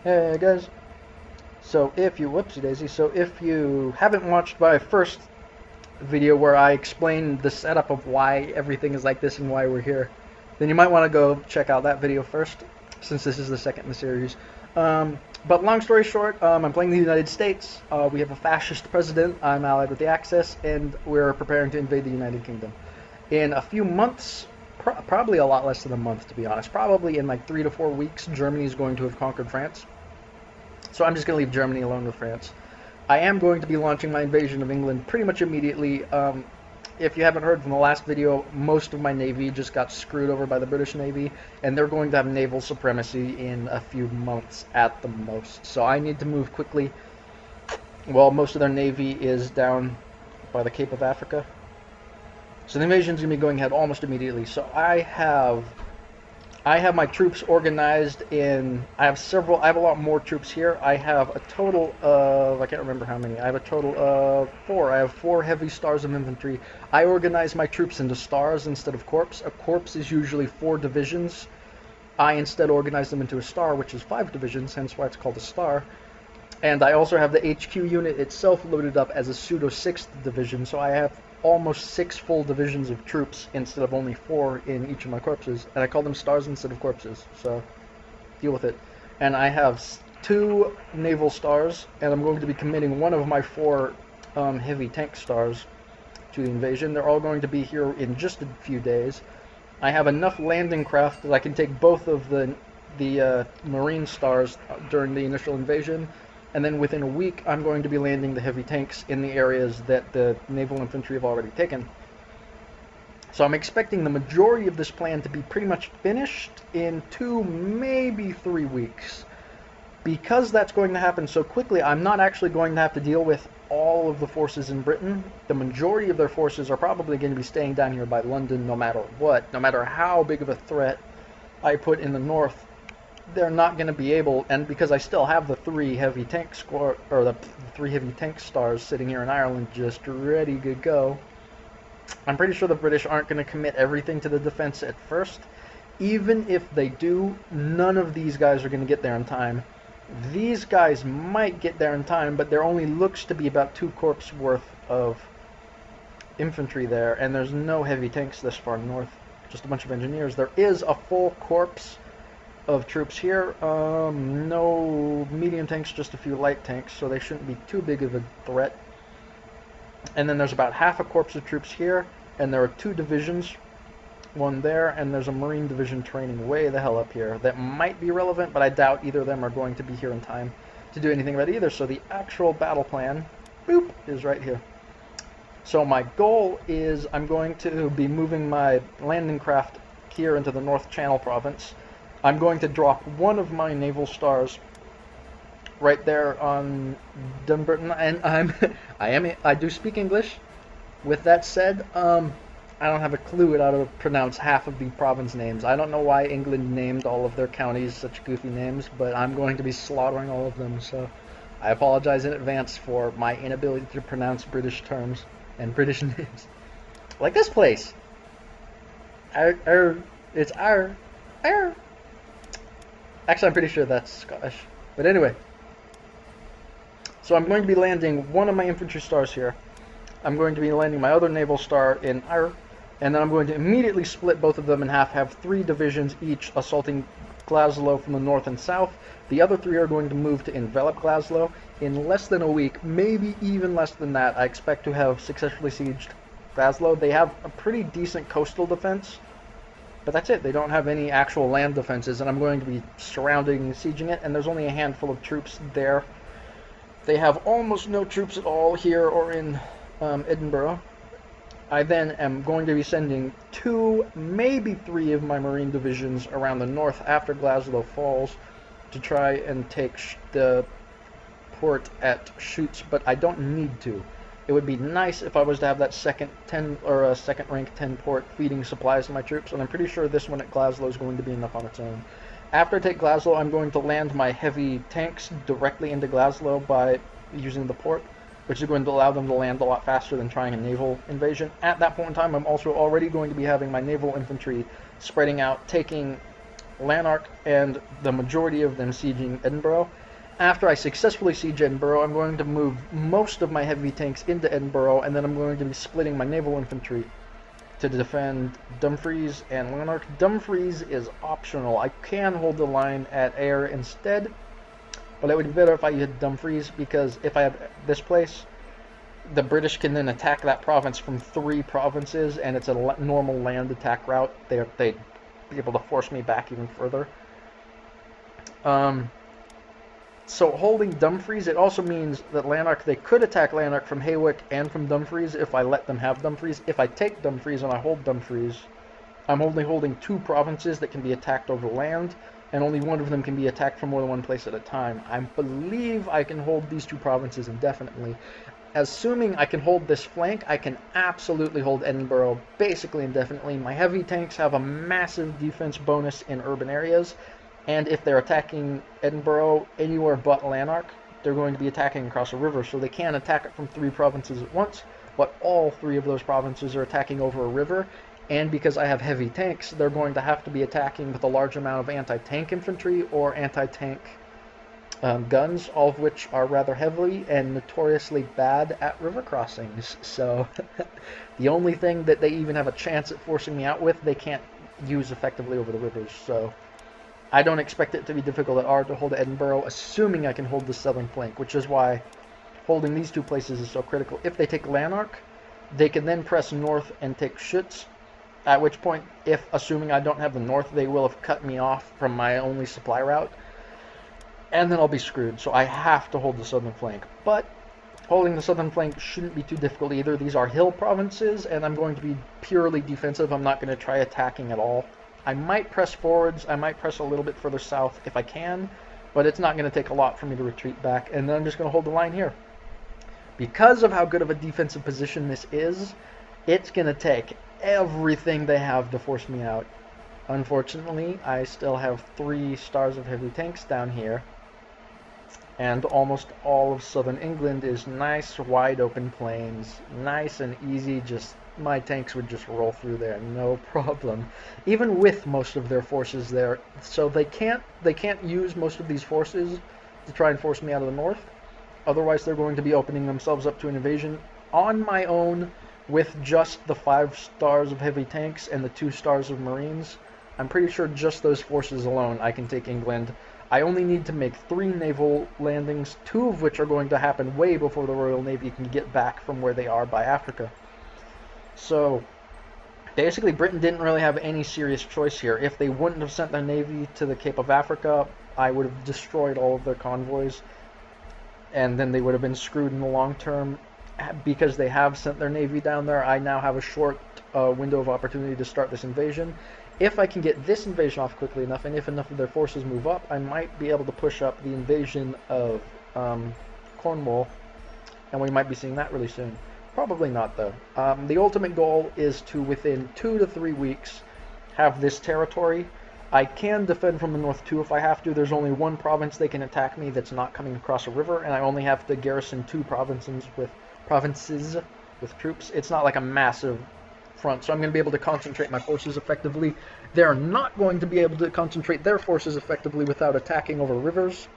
Hey guys. So whoopsie daisy. So if you haven't watched my first video where I explained the setup of why everything is like this and why we're here, then you might want to go check out that video first, since this is the second in the series. But long story short, I'm playing the United States. We have a fascist president. I'm allied with the Axis, and we're preparing to invade the United Kingdom. In a few months, probably a lot less than a month to be honest, probably in like 3 to 4 weeks, Germany is going to have conquered France. So I'm just going to leave Germany alone with France. I am going to be launching my invasion of England pretty much immediately. If you haven't heard from the last video, most of my navy just got screwed over by the British Navy, and they're going to have naval supremacy in a few months at the most. So I need to move quickly. Well, most of their navy is down by the Cape of Africa. So the invasion is going to be going ahead almost immediately. So I have my troops organized in. I have a lot more troops here. I have a total of, I can't remember how many. I have a total of 4. I have 4 heavy stars of infantry. I organize my troops into stars instead of corps. A corps is usually 4 divisions. I instead organize them into a star, which is 5 divisions, hence why it's called a star. And I also have the HQ unit itself loaded up as a pseudo 6th division, so I have almost 6 full divisions of troops instead of only 4 in each of my corpses, and I call them stars instead of corpses, so deal with it. And I have 2 naval stars, and I'm going to be committing one of my 4 heavy tank stars to the invasion. They're all going to be here in just a few days. I have enough landing craft that I can take both of the marine stars during the initial invasion, and then within a week I'm going to be landing the heavy tanks in the areas that the naval infantry have already taken. So I'm expecting the majority of this plan to be pretty much finished in 2, maybe 3 weeks. Because that's going to happen so quickly, I'm not actually going to have to deal with all of the forces in Britain. The majority of their forces are probably going to be staying down here by London no matter what, no matter how big of a threat I put in the north. They're not going to be able, and because I still have the 3 heavy tank the 3 heavy tank stars sitting here in Ireland just ready to go. I'm pretty sure the British aren't going to commit everything to the defense at first. Even if they do, none of these guys are going to get there in time. These guys might get there in time, but there only looks to be about 2 corps worth of infantry there, and there's no heavy tanks this far north, just a bunch of engineers. There is a full corps of troops here. No medium tanks, just a few light tanks, so they shouldn't be too big of a threat. And then there's about half a corps of troops here, and there are 2 divisions, one there, and there's a marine division training way the hell up here that might be relevant, but I doubt either of them are going to be here in time to do anything about either. So the actual battle plan, boop, is right here. So my goal is I'm going to be moving my landing craft here into the North Channel province. I'm going to drop one of my naval stars right there on Dunbarton, and I do speak English. With that said, I don't have a clue how to pronounce half of the province names. I don't know why England named all of their counties such goofy names, but I'm going to be slaughtering all of them, so I apologize in advance for my inability to pronounce British terms and British names. Like this place. It's Ar. Actually, I'm pretty sure that's Scottish. But anyway. So I'm going to be landing one of my infantry stars here. I'm going to be landing my other naval star in Ayr. And then I'm going to immediately split both of them in half, have 3 divisions each assaulting Glasgow from the north and south. The other 3 are going to move to envelop Glasgow. In less than a week, maybe even less than that, I expect to have successfully sieged Glasgow. They have a pretty decent coastal defense. But that's it. They don't have any actual land defenses, and I'm going to be surrounding and sieging it, and there's only a handful of troops there. They have almost no troops at all here or in Edinburgh. I then am going to be sending 2, maybe 3 of my marine divisions around the north after Glasgow falls to try and take the port at Shoots, but I don't need to. It would be nice if I was to have that second rank 10 port feeding supplies to my troops, and I'm pretty sure this one at Glasgow is going to be enough on its own. After I take Glasgow, I'm going to land my heavy tanks directly into Glasgow by using the port, which is going to allow them to land a lot faster than trying a naval invasion. At that point in time, I'm also already going to be having my naval infantry spreading out, taking Lanark and the majority of them sieging Edinburgh. After I successfully siege Edinburgh, I'm going to move most of my heavy tanks into Edinburgh, and then I'm going to be splitting my naval infantry to defend Dumfries and Lanark. Dumfries is optional. I can hold the line at Ayr instead, but it would be better if I had Dumfries, because if I have this place, the British can then attack that province from 3 provinces, and it's a normal land attack route. They'd be able to force me back even further. So holding Dumfries, it also means that Lanark, they could attack Lanark from Haywick and from Dumfries if I let them have Dumfries. If I take Dumfries and I hold Dumfries, I'm only holding 2 provinces that can be attacked over land, and only one of them can be attacked from more than one place at a time. I believe I can hold these 2 provinces indefinitely. Assuming I can hold this flank, I can absolutely hold Edinburgh basically indefinitely. My heavy tanks have a massive defense bonus in urban areas, and if they're attacking Edinburgh anywhere but Lanark, they're going to be attacking across a river, so they can attack it from 3 provinces at once, but all 3 of those provinces are attacking over a river, and because I have heavy tanks, they're going to have to be attacking with a large amount of anti-tank infantry or anti-tank guns, all of which are rather heavily and notoriously bad at river crossings. So the only thing that they even have a chance at forcing me out with, they can't use effectively over the rivers. So I don't expect it to be difficult at all to hold Edinburgh, assuming I can hold the southern flank, which is why holding these 2 places is so critical. If they take Lanark, they can then press north and take Schütz, at which point, if assuming I don't have the north, they will have cut me off from my only supply route, and then I'll be screwed. So I have to hold the southern flank. But holding the southern flank shouldn't be too difficult either. These are hill provinces, and I'm going to be purely defensive. I'm not going to try attacking at all. I might press forwards. I might press a little bit further south if I can, but it's not going to take a lot for me to retreat back, and then I'm just going to hold the line here. Because of how good of a defensive position this is, it's going to take everything they have to force me out. Unfortunately, I still have 3 stars of heavy tanks down here, and almost all of southern England is nice wide open plains, nice and easy. Just my tanks would just roll through there, no problem, even with most of their forces there. So they can't use most of these forces to try and force me out of the north. Otherwise, they're going to be opening themselves up to an invasion on my own with just the 5 stars of heavy tanks and the 2 stars of marines. I'm pretty sure just those forces alone I can take England. I only need to make 3 naval landings, 2 of which are going to happen way before the Royal Navy can get back from where they are by Africa. So basically Britain didn't really have any serious choice here. If they wouldn't have sent their navy to the Cape of Africa, I would have destroyed all of their convoys, and then they would have been screwed in the long term. Because they have sent their navy down there, I now have a short window of opportunity to start this invasion. If I can get this invasion off quickly enough, and if enough of their forces move up, I might be able to push up the invasion of Cornwall, and we might be seeing that really soon. Probably not, though. The ultimate goal is to, within 2 to 3 weeks, have this territory. I can defend from the north, too, if I have to. There's only 1 province they can attack me that's not coming across a river, and I only have to garrison 2 provinces with troops. It's not like a massive front, so I'm going to be able to concentrate my forces effectively. They're not going to be able to concentrate their forces effectively without attacking over rivers,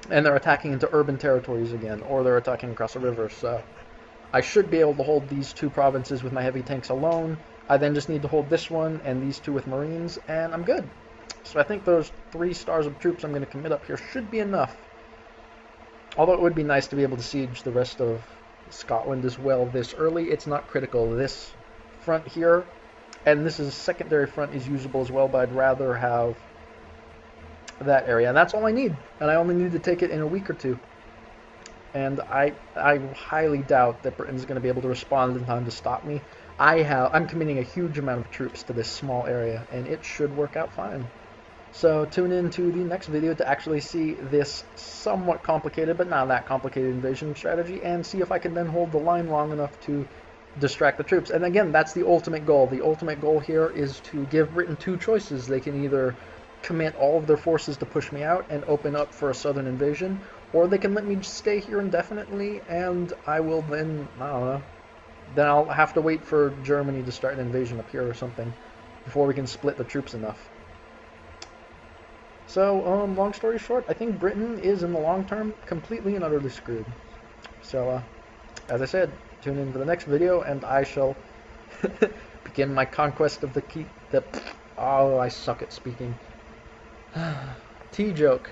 and they're attacking into urban territories again, or they're attacking across a river. So I should be able to hold these 2 provinces with my heavy tanks alone. I then just need to hold this one and these 2 with marines, and I'm good. So I think those 3 stars of troops I'm going to commit up here should be enough. Although it would be nice to be able to siege the rest of Scotland as well this early. It's not critical. This front here, and this is secondary front, is usable as well, but I'd rather have that area, and that's all I need, and I only need to take it in a week or 2, and I highly doubt that Britain's going to be able to respond in time to stop me. I'm committing a huge amount of troops to this small area, and it should work out fine. So tune in to the next video to actually see this somewhat complicated, but not that complicated invasion strategy, and see if I can then hold the line long enough to distract the troops. And again, that's the ultimate goal. The ultimate goal here is to give Britain 2 choices. They can either commit all of their forces to push me out and open up for a southern invasion, or they can let me stay here indefinitely, and I will then, I don't know, then I'll have to wait for Germany to start an invasion up here or something before we can split the troops enough. So, long story short, I think Britain is, in the long term, completely and utterly screwed. So, as I said, tune in for the next video, and I shall begin my conquest of the key. Oh, I suck at speaking. Tea joke.